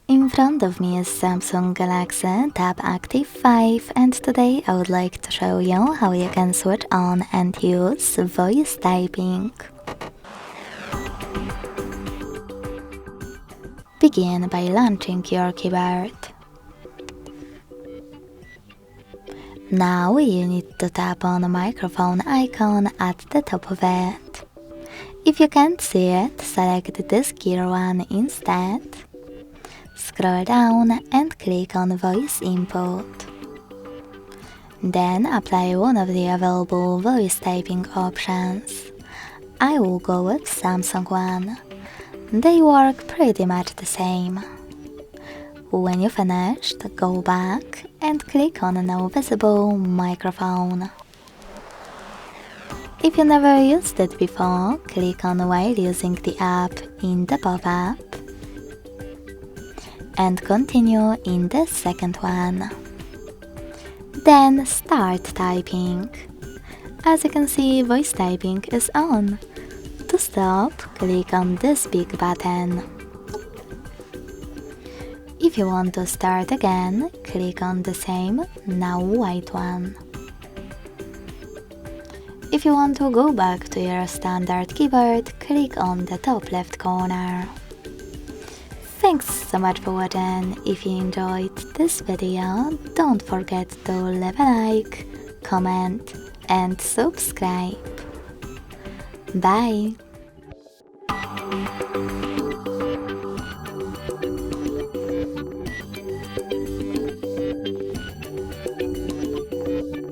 In front of me is Samsung Galaxy Tab Active 5 and today I would like to show you how you can switch on and use voice typing. Begin by launching your keyboard. Now you need to tap on the microphone icon at the top of it. If you can't see it, select this gear one instead. Scroll down and click on Voice Input. Then apply one of the available voice typing options. I will go with Samsung one. They work pretty much the same. When you finished, go back and click on Now Visible Microphone. If you never used it before, click on While using the app in the pop-up and continue in the second one. Then start typing. As you can see, voice typing is on. To stop, click on this big button. If you want to start again, click on the same, now white one. If you want to go back to your standard keyboard, click on the top left corner. Thanks so much for watching. If you enjoyed this video, don't forget to leave a like, comment and subscribe. Bye!